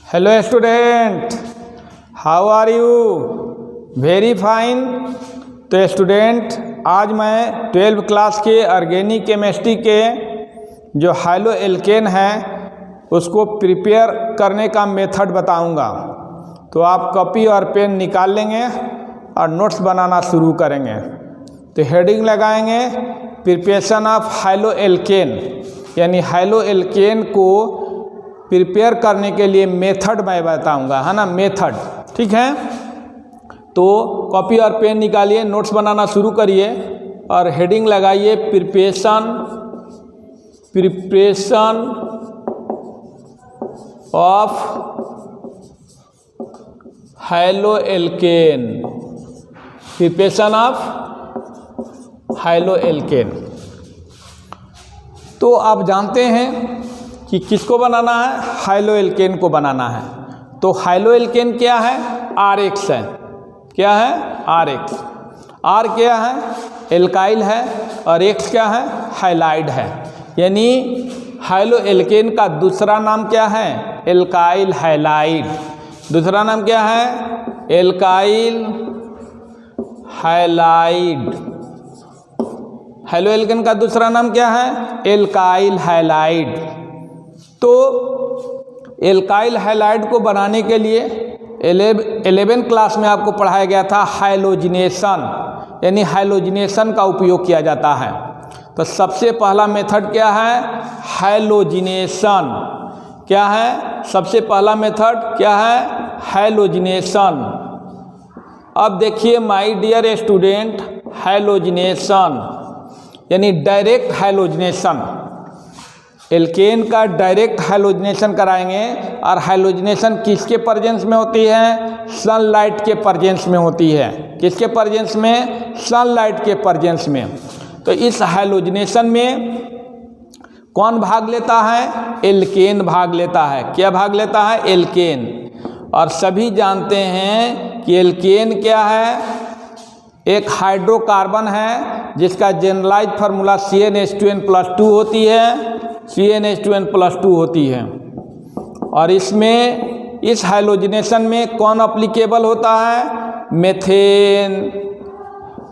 Hello student, how are you? Very fine. तो student, आज मैं 12वीं क्लास के ऑर्गेनिक केमिस्ट्री के जो हाइलो एल्केन है उसको प्रिपेयर करने का मेथड बताऊंगा। तो आप कॉपी और पेन निकाल लेंगे और नोट्स बनाना शुरू करेंगे। तो हेडिंग लगाएंगे प्रिपरेशन ऑफ हाइलो एल्केन, यानी हाइलो एल्केन को प्रिपेयर करने के लिए मेथड मैं बताऊंगा, है ना, मेथड। ठीक है, तो कॉपी और पेन निकालिए, नोट्स बनाना शुरू करिए और हेडिंग लगाइए preparation of haloalkane, preparation of haloalkane. तो आप जानते हैं कि किसको बनाना है? हाइलो एल्केन को बनाना है। तो हाइलो एल्केन क्या है? RH है। क्या है? RH। R क्या है? एल्काइल है और X क्या है? हाइलाइड है। यानी हाइलो एल्केन का दूसरा नाम क्या है? Alkyl halide. दूसरा नाम क्या है? Alkyl halide. हाइलो एल्केन का दूसरा नाम क्या है? Alkyl halide. तो एल्काइल हाइलाइड को बनाने के लिए 11वीं क्लास में आपको पढ़ाया गया था हाइलोजिनेशन, यानी हाइलोजिनेशन का उपयोग किया जाता है। तो सबसे पहला मेथड क्या है? हाइलोजिनेशन। क्या है? सबसे पहला मेथड क्या है? हाइलोजिनेशन। अब देखिए माय डियर स्टूडेंट, हाइलोजिनेशन यानी डायरेक्ट हाइलोजिनेशन। एल्केन का डायरेक्ट हाइलोजिनेशन कराएंगे और हाइलोजिनेशन किसके प्रेजेंस में होती है? सनलाइट के प्रेजेंस में होती है। किसके प्रेजेंस में? सनलाइट के प्रेजेंस में। तो इस हाइलोजिनेशन में कौन भाग लेता है? एल्केन भाग लेता है। क्या भाग लेता है? एल्केन। और सभी जानते हैं कि एल्केन क्या है? एक हाइड्रोकार्बन है जिसका जनरलाइज फार्मूला CnH2n+2 होती है। CnH2n+2 होती है। और इसमें इस हाइलोजिनेशन में कौन अप्लीकेबल होता है? मेथेन,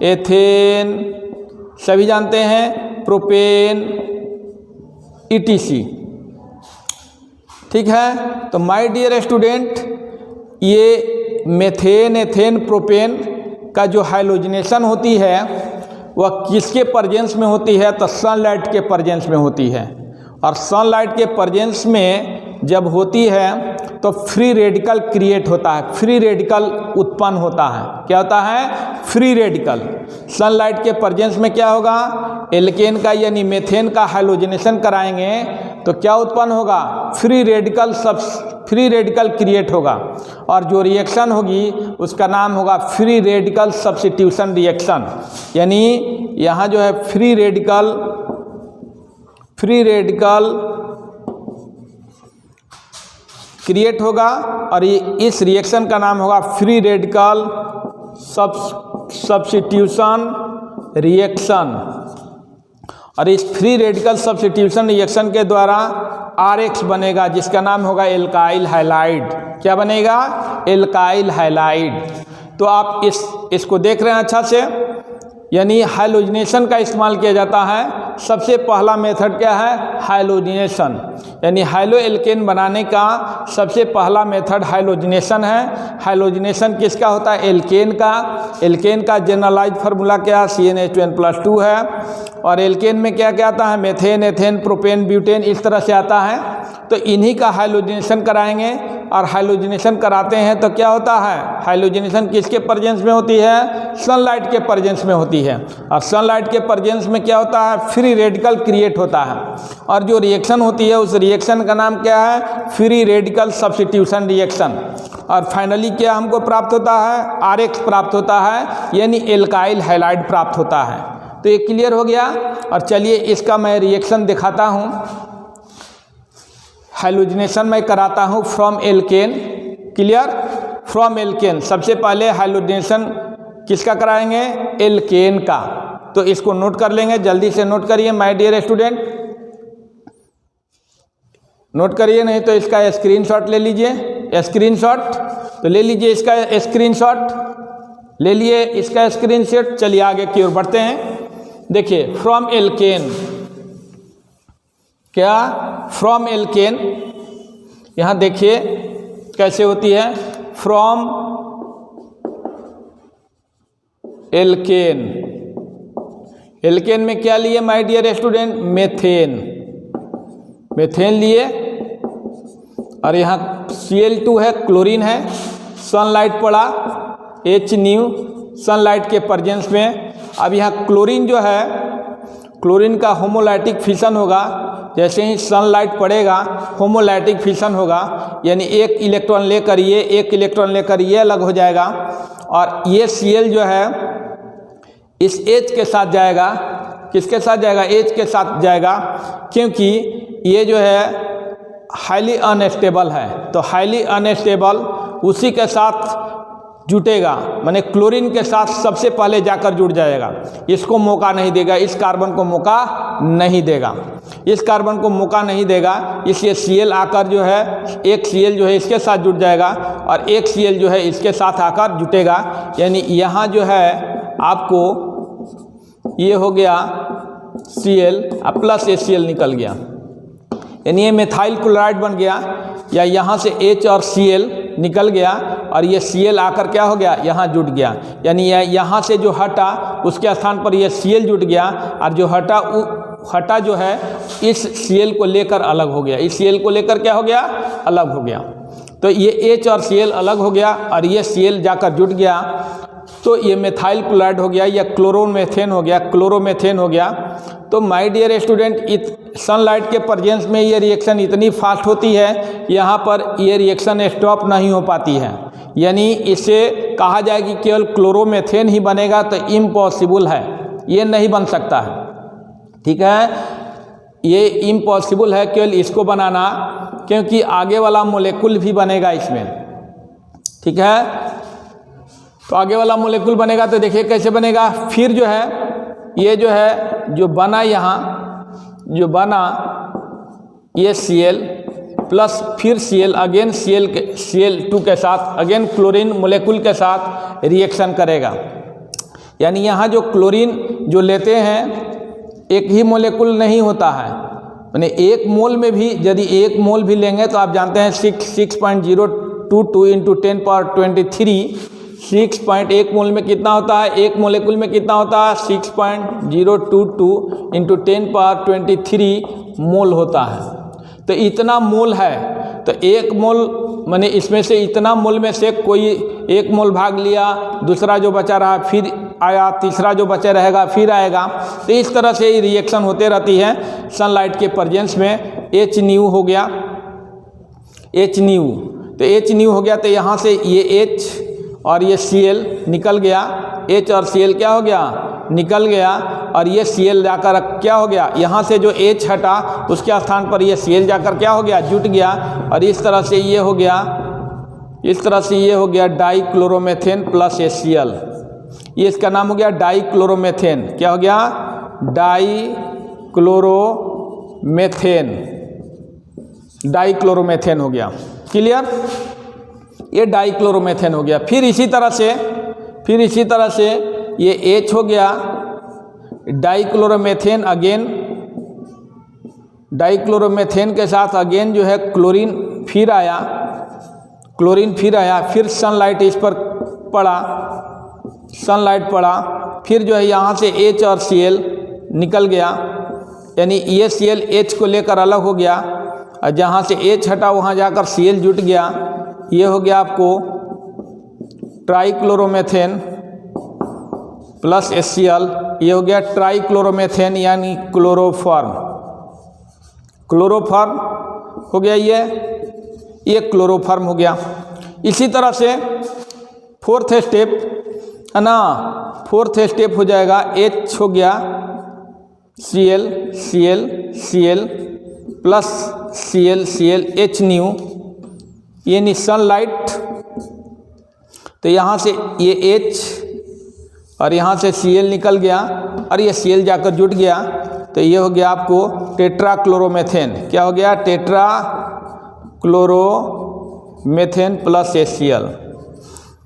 एथेन, सभी जानते हैं, प्रोपेन, ETC। ठीक है, तो माय डियर स्टूडेंट, ये मेथेन, एथेन, प्रोपेन का जो हाइलोजिनेशन होती है वह किसके प्रेजेंस में होती है? तो सनलाइट के प्रेजेंस में होती है। और सनलाइट के प्रेजेंस में जब होती है तो फ्री रेडिकल क्रिएट होता है, फ्री रेडिकल उत्पन्न होता है। क्या होता है? Free radical. सनलाइट के प्रेजेंस में क्या होगा? एल्केन का यानी मेथेन का हाइलोजिनेशन कराएंगे तो क्या उत्पन्न होगा? फ्री रेडिकल क्रिएट होगा। और जो रिएक्शन होगी उसका नाम होगा फ्री रेडिकल सब्स्टिट्यूशन रिएक्शन। यानी यहाँ जो है फ्री रेडिकल क्रिएट होगा और ये इस रिएक्शन का नाम होगा फ्री रेडिकल सब्स्टिट्यूशन रिएक्शन। और इस फ्री रेडिकल सब्स्टिट्यूशन रिएक्शन के द्वारा RH बनेगा जिसका नाम होगा एल्काइल हाइलाइड। क्या बनेगा? Alkyl halide. तो आप इसको देख रहे हैं अच्छा से, यानी हाइलोजिनेशन का इस्तेमाल किया जाता है। सबसे पहला मेथड क्या है? हाइलोजिनेशन। यानी हाइलो एल्केन बनाने का सबसे पहला मेथड हाइलोजिनेशन है। हाइलोजिनेशन किसका होता है? एल्केन का। एल्केन का जनरलाइज फार्मूला क्या? CnH2n+2 है। और एल्केन में क्या क्या आता है? मेथेन, एथेन, प्रोपेन, ब्यूटेन, इस तरह से आता है। तो इन्हीं का हाइलोजिनेशन कराएंगे और हाइलोजिनेशन कराते हैं तो क्या होता है? हाइलोजिनेशन किसके प्रेजेंस में होती है? सनलाइट के प्रेजेंस में होती है। और सनलाइट के प्रेजेंस में क्या होता है? फ्री रेडिकल क्रिएट होता है। और जो रिएक्शन होती है उस रिएक्शन का नाम क्या है? Free radical substitution reaction. और फाइनली क्या हमको प्राप्त होता है? RH प्राप्त होता है, यानी एल्काइल हाइलाइड प्राप्त होता है। तो ये क्लियर हो गया। और चलिए इसका मैं रिएक्शन दिखाता हूँ। हाइलोजिनेशन मैं कराता हूँ from alkane. Clear? From alkane. सबसे पहले हाइलोजिनेशन किसका कराएंगे? एल्केन का। तो इसको नोट कर लेंगे, जल्दी से नोट करिए माय डियर स्टूडेंट। नोट करिए, नहीं तो इसका स्क्रीनशॉट ले लीजिए। स्क्रीनशॉट, तो ले लीजिए इसका स्क्रीनशॉट, ले लिए इसका स्क्रीनशॉट। चलिए आगे की ओर बढ़ते हैं। देखिए फ्रॉम एल्केन, क्या फ्रॉम एल्केन, यहाँ देखिए कैसे होती है, फ्रॉम एल्केन। एल्केन में क्या लिए my dear student, methane, methane लिए, और यहाँ Cl2 है, क्लोरीन है, सनलाइट पड़ा, H न्यू सनलाइट के प्रेजेंस में। अब यहाँ क्लोरीन जो है, क्लोरीन का होमोलाइटिक फिशन होगा, जैसे ही सनलाइट पड़ेगा होमोलाइटिक फिशन होगा, यानी एक इलेक्ट्रॉन लेकर ये, एक इलेक्ट्रॉन लेकर ये अलग हो जाएगा, और ये Cl जो है इस H के साथ जाएगा, किसके साथ जाएगा, H के साथ जाएगा, क्योंकि ये जो है हाईली अनस्टेबल है, तो हाईली अनस्टेबल उसी के साथ जुटेगा, माने क्लोरीन के साथ सबसे पहले जाकर जुड़ जाएगा, इसको मौका नहीं देगा, इस कार्बन को मौका नहीं देगा, इस कार्बन को मौका नहीं देगा, इसलिए Cl आकर जो है, एक Cl जो है इसके साथ जुड़ जाएगा और एक Cl जो है इसके साथ आकर जुटेगा, यानी यहाँ जो है आपको ये हो गया Cl प्लस HCl निकल गया, यानी ये मेथाइल क्लोराइड बन गया, या यहाँ से H और Cl निकल गया और ये Cl आकर क्या हो गया, यहाँ जुट गया, यानी यहाँ से जो हटा उसके स्थान पर ये Cl जुट गया, और जो हटा जो है इस Cl को लेकर अलग हो गया, इस Cl को लेकर क्या हो गया, अलग हो गया, तो ये H और Cl अलग हो गया और ये Cl जाकर जुट गया, तो ये मेथाइल क्लोराइड हो गया, या क्लोरोमेथेन हो गया, क्लोरोमेथेन हो गया। तो माय डियर स्टूडेंट, सनलाइट के प्रेजेंस में ये रिएक्शन इतनी फास्ट होती है, यहाँ पर ये रिएक्शन स्टॉप नहीं हो पाती है, यानी इसे कहा जाए कि केवल क्लोरोमेथेन ही बनेगा तो इम्पॉसिबल है, ये नहीं बन सकता है, ठीक है, ये इम्पॉसिबल है केवल इसको बनाना, क्योंकि आगे वाला मोलेकुल भी बनेगा इसमें, ठीक है। तो आगे वाला मोलेकुल बनेगा तो देखिए कैसे बनेगा, फिर जो है ये जो है जो बना, यहाँ जो बना ये Cl प्लस फिर Cl अगेन Cl2 के साथ अगेन क्लोरीन मोलेकुल के साथ रिएक्शन करेगा, यानी यहाँ जो क्लोरीन जो लेते हैं एक ही मोलेकुल नहीं होता है, यानी एक मोल में भी यदि एक मोल भी लेंगे तो आप जानते हैं 6.022 इंटू 10⁻23, 6.1 मोल में कितना होता है, एक मोलेकुल में कितना होता है 6.022 इंटू 10⁻23 मोल होता है। तो इतना मोल है, तो एक मोल माने इसमें से इतना मोल में से कोई एक मोल भाग लिया, दूसरा जो बचा रहा फिर आया, तीसरा जो बचे रहेगा फिर आएगा, तो इस तरह से ये रिएक्शन होते रहती है सनलाइट के प्रेजेंस में। H न्यू हो गया, H न्यू, तो H न्यू हो गया, तो यहाँ से ये H और ये Cl निकल गया, H और Cl क्या हो गया, निकल गया, और ये Cl जाकर क्या हो गया, यहाँ से जो H हटा उसके स्थान पर ये Cl जाकर क्या हो गया, जुट गया, और इस तरह से ये हो गया, इस तरह से ये हो गया डाइक्लोरोमेथेन प्लस HCl, ये इसका नाम हो गया डाइक्लोरोमेथेन, क्या हो गया, डाइक्लोरोमेथेन, डाइक्लोरोमेथेन हो गया, क्लियर, ये डाइक्लोरोमेथेन हो गया। फिर इसी तरह से ये H हो गया, डाइक्लोरोमेथेन अगेन, डाइक्लोरोमेथेन के साथ अगेन जो है क्लोरीन फिर आया, फिर सनलाइट इस पर पड़ा, सनलाइट पड़ा, फिर जो है यहाँ से H और Cl निकल गया, यानी ये Cl H को लेकर अलग हो गया, और जहाँ से H हटा वहाँ जाकर Cl जुट गया, ये हो गया आपको ट्राइक्लोरोमेथेन प्लस HCl, ये हो गया ट्राइक्लोरोमेथेन यानी क्लोरोफॉर्म, क्लोरोफॉर्म हो गया, ये क्लोरोफॉर्म हो गया। इसी तरह से फोर्थ स्टेप है ना, फोर्थ स्टेप हो जाएगा, H हो गया Cl plus Cl H new, यानी सनलाइट, तो यहाँ से ये H और यहाँ से Cl निकल गया और ये Cl जाकर जुट गया, तो ये हो गया आपको टेट्राक्लोरोमेथेन, क्या हो गया, टेट्राक्लोरोमेथेन, मेथेन प्लस HCl।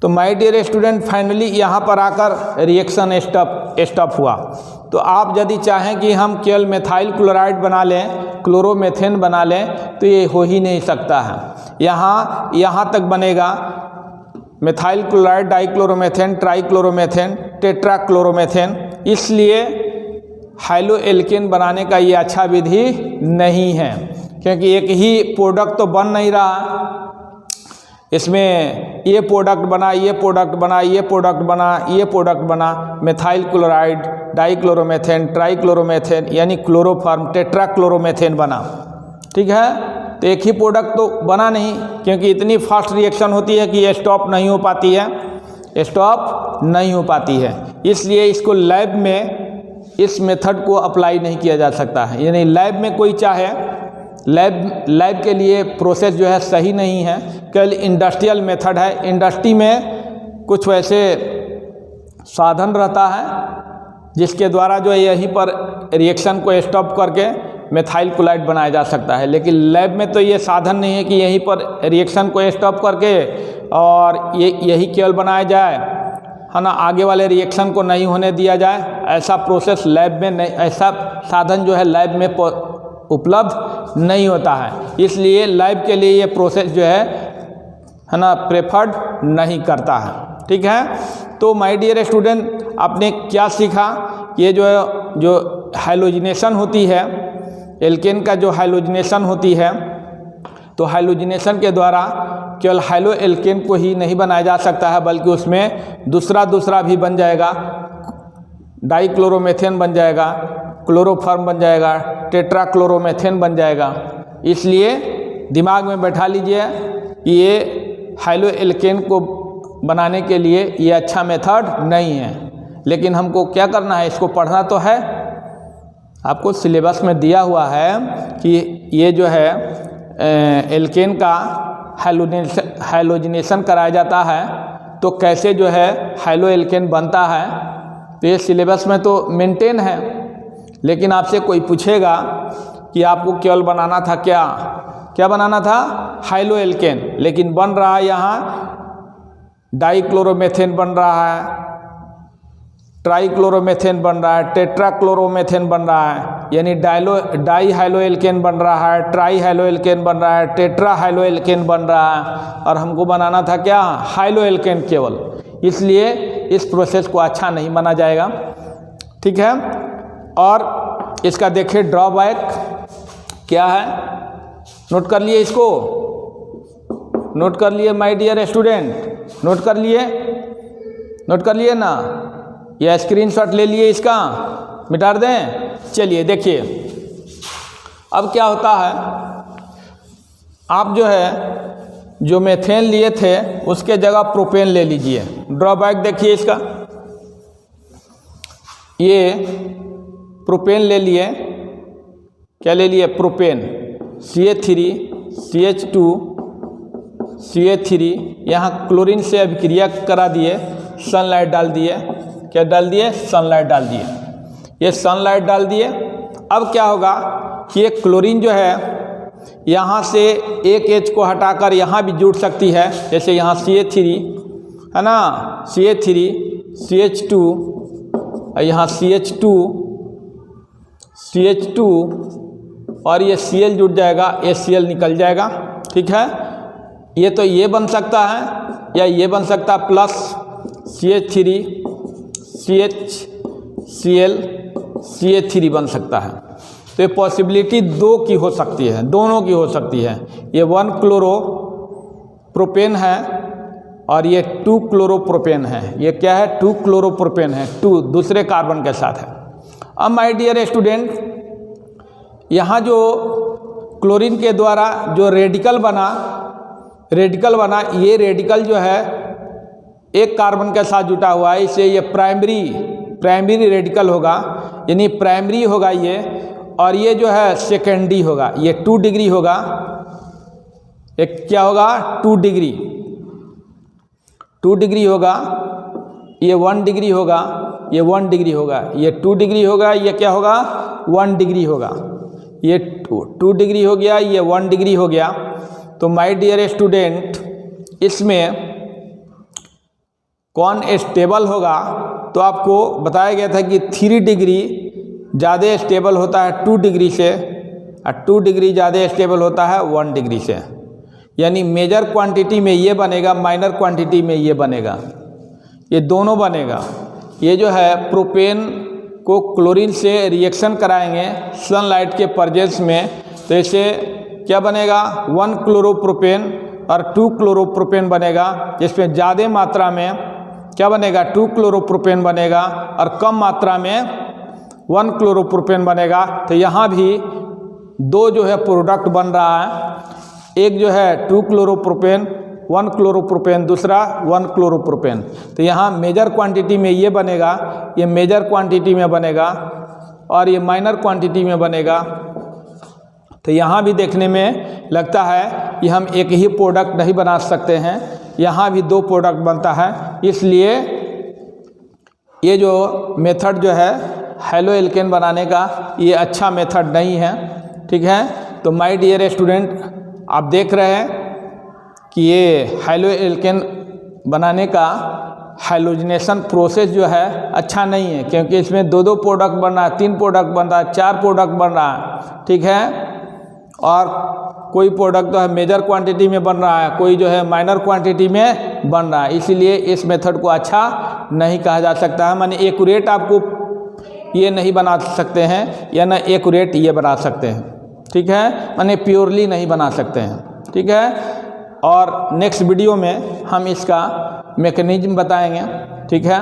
तो माय डियर स्टूडेंट, फाइनली यहाँ पर आकर रिएक्शन स्टॉप हुआ। तो आप यदि चाहें कि हम केवल मेथाइल क्लोराइड बना लें, क्लोरोमेथेन बना लें, तो ये हो ही नहीं सकता है। यहाँ तक बनेगा मेथाइल क्लोराइड, डाइक्लोरोमेथेन, ट्राइक्लोरोमेथेन, टेट्राक्लोरोमेथेन। इसलिए हाइलो एल्केन बनाने का ये अच्छा विधि नहीं है, क्योंकि एक ही प्रोडक्ट तो बन नहीं रहा, इसमें ये प्रोडक्ट बना, ये प्रोडक्ट बना, ये प्रोडक्ट बना, ये प्रोडक्ट बना, मेथाइल क्लोराइड, डाइक्लोरोमेथेन, ट्राइक्लोरोमेथेन यानी क्लोरोफॉर्म, टेट्राक्लोरोमेथेन बना। ठीक है, तो एक ही प्रोडक्ट तो बना नहीं, क्योंकि इतनी फास्ट रिएक्शन होती है कि ये स्टॉप नहीं हो पाती है, इसलिए इसको लैब में इस मेथड को अप्लाई नहीं किया जा सकता है। यानी लैब में कोई चाहे, लैब के लिए प्रोसेस जो है सही नहीं है, केवल इंडस्ट्रियल मेथड है। इंडस्ट्री में कुछ वैसे साधन रहता है जिसके द्वारा जो है यहीं पर रिएक्शन को स्टॉप करके मेथाइल क्लोराइड बनाया जा सकता है, लेकिन लैब में तो ये साधन नहीं है कि यहीं पर रिएक्शन को स्टॉप करके और यही केवल बनाया जाए, है ना, आगे वाले रिएक्शन को नहीं होने दिया जाए। ऐसा प्रोसेस लैब में नहीं, ऐसा साधन जो है लैब में उपलब्ध नहीं होता है, इसलिए लैब के लिए ये प्रोसेस जो है ना, प्रेफर्ड नहीं करता है। ठीक है, तो माय डियर स्टूडेंट, आपने क्या सीखा? ये जो हाइलोजिनेशन होती है, एल्केन का जो हाइलोजिनेशन होती है, तो हाइलोजिनेशन के द्वारा केवल हाइलो एल्केन को ही नहीं बनाया जा सकता है, बल्कि उसमें दूसरा भी बन जाएगा, डाइक्लोरोमेथेन बन जाएगा, क्लोरोफॉर्म बन जाएगा, टेट्राक्लोरोमेथेन बन जाएगा। इसलिए दिमाग में बैठा लीजिए कि ये हाइलो एल्केन को बनाने के लिए ये अच्छा मेथड नहीं है, लेकिन हमको क्या करना है, इसको पढ़ना तो है। आपको सिलेबस में दिया हुआ है कि ये जो है एल्केन का हाइलोजिनेशन कराया जाता है, तो कैसे जो है हाइलो एल्केन बनता है, तो ये सिलेबस में तो मेंटेन है। लेकिन आपसे कोई पूछेगा कि आपको केवल बनाना था क्या बनाना था? हाइलो एल्केन, लेकिन बन रहा है यहाँ डाइक्लोरोमेथेन बन रहा है, ट्राइक्लोरोमेथेन बन रहा है, टेट्राक्लोरोमेथेन बन रहा है, यानी डाई हाइलो एल्केन बन रहा है, ट्राई हाइलो एल्केन बन रहा है, टेट्रा हाइलो एल्केन बन रहा है, और हमको बनाना था क्या? हाइलो एल्केन केवल। इसलिए इस प्रोसेस को अच्छा नहीं माना जाएगा। ठीक है, और इसका देखिए ड्रॉबैक क्या है, नोट कर लिए, इसको नोट कर लिए माय डियर स्टूडेंट, नोट कर लिए ना, ये स्क्रीनशॉट ले लिए, इसका मिटा दें। चलिए देखिए, अब क्या होता है, आप जो मेथेन लिए थे उसके जगह प्रोपेन ले लीजिए। ड्रॉबैक देखिए इसका, ये प्रोपेन ले लिए, क्या ले लिए? प्रोपेन, CH3 CH2 CH3, यहाँ क्लोरीन से अभिक्रिया करा दिए, सनलाइट डाल दिए, क्या डाल दिए? सनलाइट डाल दिए। ये सनलाइट डाल दिए, अब क्या होगा कि ये क्लोरीन जो है यहाँ से एक H को हटाकर यहाँ भी जुड़ सकती है, जैसे यहाँ CH3 है ना, CH3 CH2, यहाँ CH2 और ये Cl जुड़ जाएगा, HCl निकल जाएगा। ठीक है, ये तो ये बन सकता है या ये बन सकता है, प्लस CH3 CHCl CH3 बन सकता है। तो ये पॉसिबिलिटी दो की हो सकती है, दोनों की हो सकती है। ये 1 क्लोरो प्रोपेन है और ये 2 क्लोरोप्रोपेन है। ये क्या है? 2 क्लोरोप्रोपेन है, 2 दूसरे कार्बन के साथ है। अब माय डियर स्टूडेंट, यहाँ जो क्लोरीन के द्वारा जो रेडिकल बना, ये रेडिकल जो है एक कार्बन के साथ जुटा हुआ है, इसे ये प्राइमरी रेडिकल होगा, यानी प्राइमरी होगा ये, और ये जो है सेकेंडरी होगा। ये 2 डिग्री होगा, एक क्या होगा? 2 डिग्री होगा, ये 1 डिग्री होगा, ये 1 डिग्री होगा, ये 2 डिग्री होगा, ये क्या होगा? 1 डिग्री होगा। ये 2 डिग्री हो गया, ये 1 डिग्री हो गया। तो माय डियर स्टूडेंट, इसमें कौन स्टेबल होगा, तो आपको बताया गया था कि 3 डिग्री ज़्यादा स्टेबल होता है 2 डिग्री से, और 2 डिग्री ज़्यादा स्टेबल होता है 1 डिग्री से। यानी मेजर क्वांटिटी में ये बनेगा, माइनर क्वांटिटी में ये बनेगा, ये दोनों बनेगा। ये जो है प्रोपेन को क्लोरीन से रिएक्शन कराएंगे सनलाइट के प्रेजेंस में, तो इसे क्या बनेगा, 1 क्लोरोप्रोपेन और 2 क्लोरोप्रोपेन बनेगा, जिसमें ज़्यादा मात्रा में क्या बनेगा 2 क्लोरोप्रोपेन बनेगा और कम मात्रा में 1 क्लोरोप्रोपेन बनेगा। तो यहाँ भी 2 जो है प्रोडक्ट बन रहा है, एक जो है 2 क्लोरोप्रोपेन 1 क्लोरोप्रोपेन, दूसरा 1 क्लोरोप्रोपेन। तो यहाँ मेजर क्वांटिटी में ये बनेगा, ये मेजर क्वांटिटी में बनेगा और ये माइनर क्वांटिटी में बनेगा। तो यहाँ भी देखने में लगता है कि हम एक ही प्रोडक्ट नहीं बना सकते हैं, यहाँ भी 2 प्रोडक्ट बनता है। इसलिए ये जो मेथड जो है हैलो एल्केन बनाने का, ये अच्छा मेथड नहीं है, ठीक है। तो माय डियर स्टूडेंट, आप देख रहे हैं कि ये हैलो एल्केन बनाने का हाइलोजिनेशन प्रोसेस जो है अच्छा नहीं है, क्योंकि इसमें 2 प्रोडक्ट बन रहा है, 3 प्रोडक्ट बन रहा है, 4 प्रोडक्ट बन रहा है, ठीक है। और कोई प्रोडक्ट जो है मेजर क्वांटिटी में बन रहा है, कोई जो है माइनर क्वांटिटी में बन रहा है। इसीलिए इस मेथड को अच्छा नहीं कहा जा सकता है। माने एक्यूरेट आपको ये नहीं बना सकते हैं, या ना एक्यूरेट ये बना सकते हैं, ठीक है। माने प्योरली नहीं बना सकते हैं, ठीक है। और नेक्स्ट वीडियो में हम इसका मैकेनिज्म बताएंगे, ठीक है।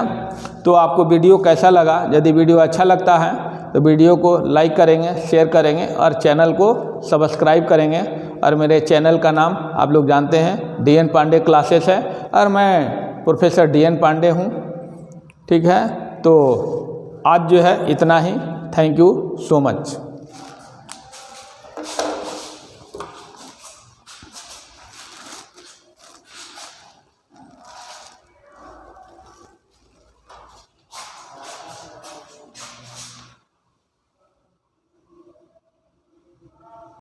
तो आपको वीडियो कैसा लगा? यदि वीडियो अच्छा लगता है तो वीडियो को लाइक करेंगे, शेयर करेंगे और चैनल को सब्सक्राइब करेंगे। और मेरे चैनल का नाम आप लोग जानते हैं, DN पांडे क्लासेस है, और मैं प्रोफेसर DN पांडे हूँ, ठीक है। तो आज जो है इतना ही। Thank you so much.